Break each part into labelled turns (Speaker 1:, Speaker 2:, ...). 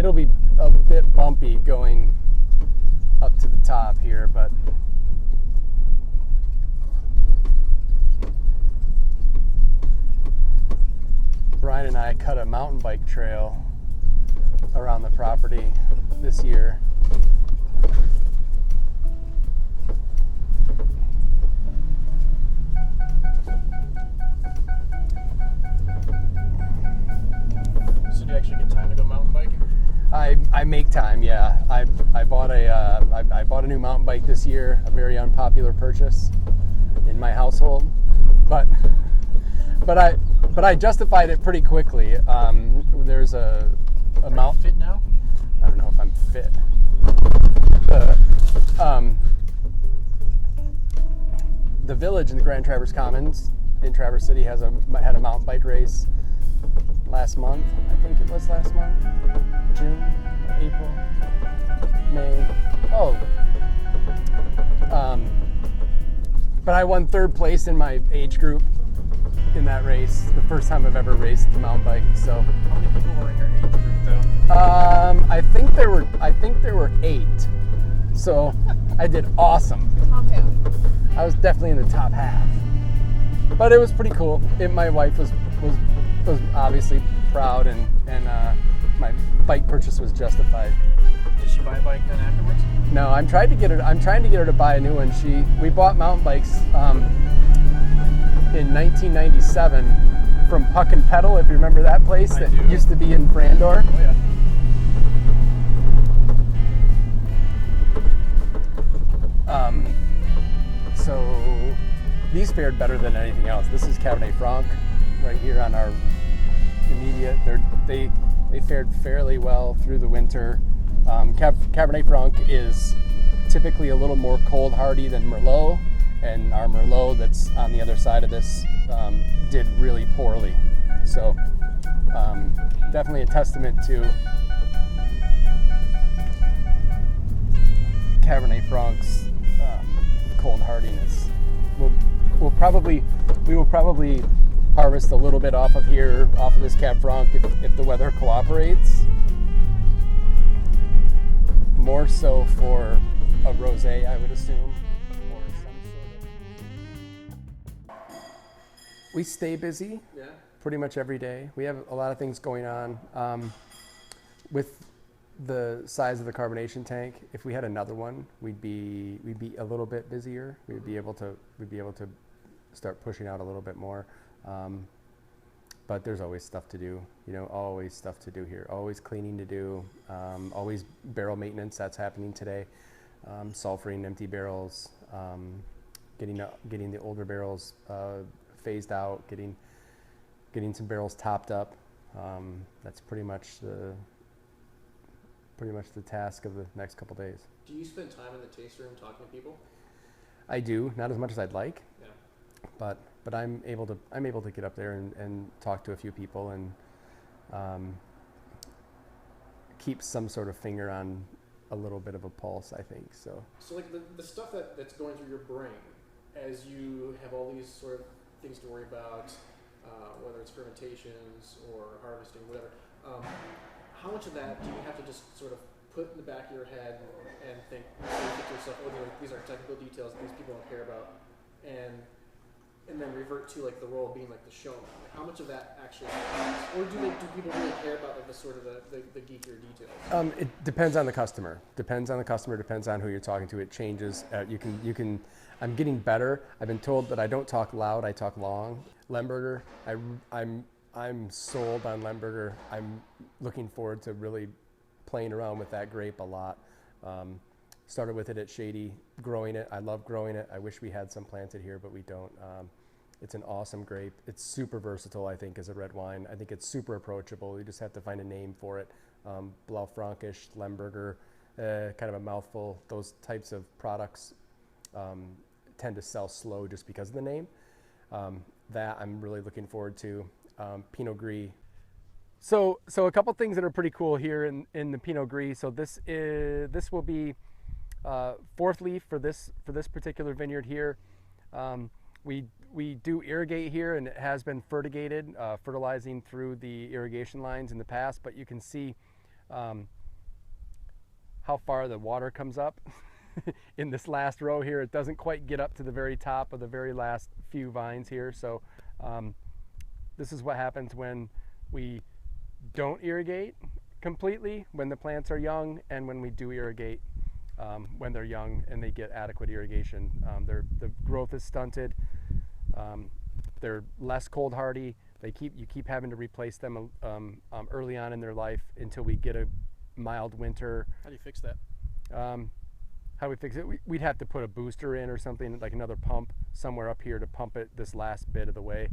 Speaker 1: it'll be a bit bumpy going up to the top here, but Brian and I cut a mountain bike trail around the property this year.
Speaker 2: So do you actually get time to go mountain biking?
Speaker 1: I make time, yeah. I bought a new mountain bike this year, a very unpopular purchase in my household, but I justified it pretty quickly. There's a
Speaker 2: Are you fit now?
Speaker 1: I don't know if I'm fit. The village in the Grand Traverse Commons in Traverse City had a mountain bike race last month. I think it was last month. June, April, May. But I won third place in my age group in that race. The first time I've ever raced the mountain bike. So
Speaker 2: How many people were in your age group though?
Speaker 1: I think there were 8. So I did awesome.
Speaker 3: Top half.
Speaker 1: I was definitely in the top half. But it was pretty cool. My wife was obviously proud, and my bike purchase was justified.
Speaker 2: Did she buy a bike then afterwards?
Speaker 1: No, I'm trying to get her to buy a new one. We bought mountain bikes in 1997 from Puck and Pedal, if you remember that place that used to be in Brandor.
Speaker 2: Oh yeah.
Speaker 1: So these fared better than anything else. This is Cabernet Franc right here on our immediate. They fared fairly well through the winter. Cabernet Franc is typically a little more cold hardy than Merlot, and our Merlot that's on the other side of this did really poorly. So definitely a testament to Cabernet Franc's cold hardiness. We will probably harvest a little bit off of this Cab Franc if the weather cooperates. More so for a rosé, I would assume, or some sort of. We stay busy.
Speaker 2: Yeah.
Speaker 1: Pretty much every day. We have a lot of things going on. With the size of the carbonation tank, if we had another one, we'd be a little bit busier. We'd be able to start pushing out a little bit more. But there's always stuff to do, always stuff to do here. Always cleaning to do, always barrel maintenance. That's happening today. Sulfuring empty barrels, getting the older barrels phased out, getting some barrels topped up. That's pretty much the task of the next couple days.
Speaker 2: Do you spend time in the taste room talking to people?
Speaker 1: I do, not as much as I'd like.
Speaker 2: Yeah.
Speaker 1: But I'm able to get up there and talk to a few people and keep some sort of finger on a little bit of a pulse, I think. So
Speaker 2: like the stuff that's going through your brain as you have all these sort of things to worry about, whether it's fermentations or harvesting, whatever. How much of that do you have to just sort of put in the back of your head and think to yourself, these are technical details these people don't care about, and then revert to like the role of being like the showman? Like, how much of that actually happens? Or do people really care about like the sort of the geekier details?
Speaker 1: It depends on the customer. Depends on who you're talking to. It changes. You can. I'm getting better. I've been told that I don't talk loud. I talk long. Lemberger. I'm sold on Lemberger. I'm looking forward to really playing around with that grape a lot. Started with it at Shady, growing it. I love growing it. I wish we had some planted here, but we don't. It's an awesome grape. It's super versatile, I think, as a red wine. I think it's super approachable. You just have to find a name for it. Blaufränkisch, Lemberger, kind of a mouthful. Those types of products tend to sell slow just because of the name. That I'm really looking forward to. Pinot Gris. So a couple things that are pretty cool here in the Pinot Gris. So this will be fourth leaf for this particular vineyard here. We do irrigate here, and it has been fertigated, fertilizing through the irrigation lines in the past. But you can see how far the water comes up. In this last row here, it doesn't quite get up to the very top of the very last few vines here. So this is what happens when we don't irrigate completely when the plants are young, and when we do irrigate when they're young and they get adequate irrigation. The growth is stunted. They're less cold hardy. You keep having to replace them early on in their life until we get a mild winter.
Speaker 2: How do you fix that?
Speaker 1: How do we fix it? We'd have to put a booster in or something, like another pump somewhere up here to pump it this last bit of the way.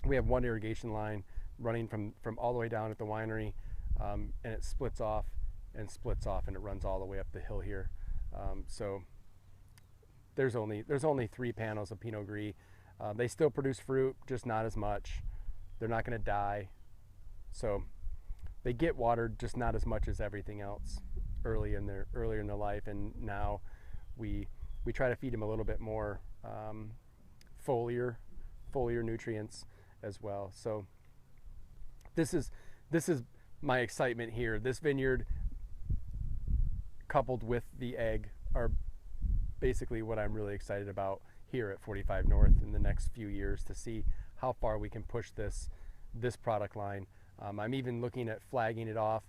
Speaker 1: We have one irrigation line running from all the way down at the winery, and it splits off and it runs all the way up the hill here. So there's only 3 panels of Pinot Gris. They still produce fruit, just not as much. They're not going to die. So they get watered, just not as much as everything else earlier in their life. And now we try to feed them a little bit more foliar nutrients as well. So this is my excitement here. This vineyard coupled with the egg are basically what I'm really excited about here at 45 North in the next few years, to see how far we can push this product line. I'm even looking at flagging it off,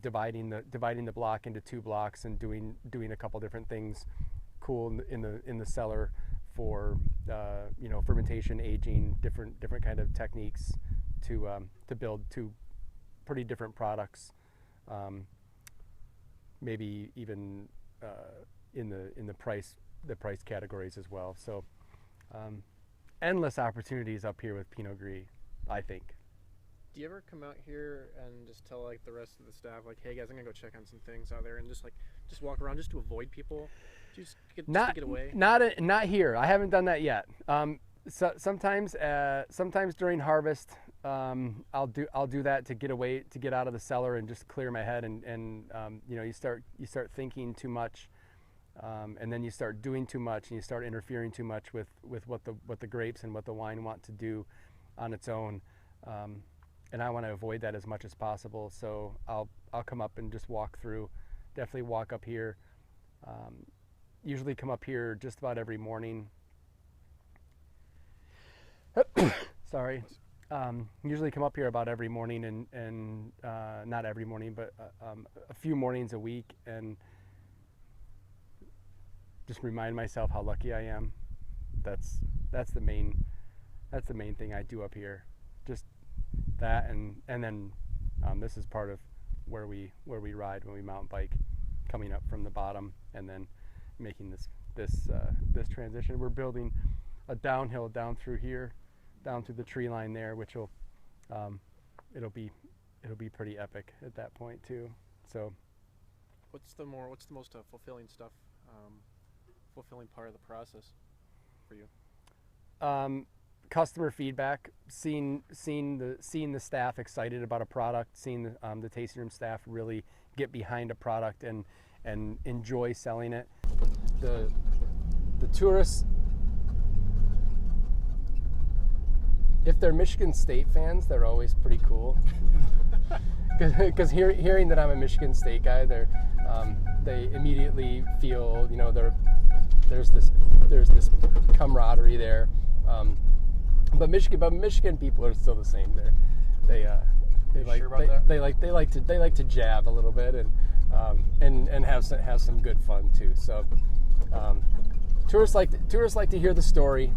Speaker 1: dividing the block into 2 blocks and doing a couple different things cool in the cellar for fermentation, aging, different kind of techniques to build 2 pretty different products. Maybe even in the price categories as well. So endless opportunities up here with Pinot Gris, I think.
Speaker 2: Do you ever come out here and just tell like the rest of the staff, like, hey guys, I'm gonna go check on some things out there, and just walk around just to avoid people, just to get away?
Speaker 1: Not here. I haven't done that yet. So sometimes during harvest, I'll do that to get away, to get out of the cellar and just clear my head, and you start thinking too much, and then you start doing too much, and you start interfering too much with what the grapes and what the wine want to do on its own, and I want to avoid that as much as possible. So I'll come up and just walk through. Definitely walk up here. Usually come up here just about every morning. Sorry. Usually come up here about every morning, and not every morning, but a few mornings a week, and just remind myself how lucky I am. That's the main thing I do up here. Just that, and then this is part of where we ride when we mountain bike, coming up from the bottom and then making this transition. We're building a downhill down through here, down through the tree line there, which will it'll be pretty epic at that point too. So
Speaker 2: what's the most fulfilling stuff, fulfilling part of the process for you?
Speaker 1: Customer feedback, seeing the staff excited about a product, seeing the tasting room staff really get behind a product and enjoy selling it. The tourists, if they're Michigan State fans, they're always pretty cool. Because hearing that I'm a Michigan State guy, they immediately feel, there's this camaraderie there. But Michigan people are still the same. They like to jab a little bit and have some good fun too. So tourists like to hear the story.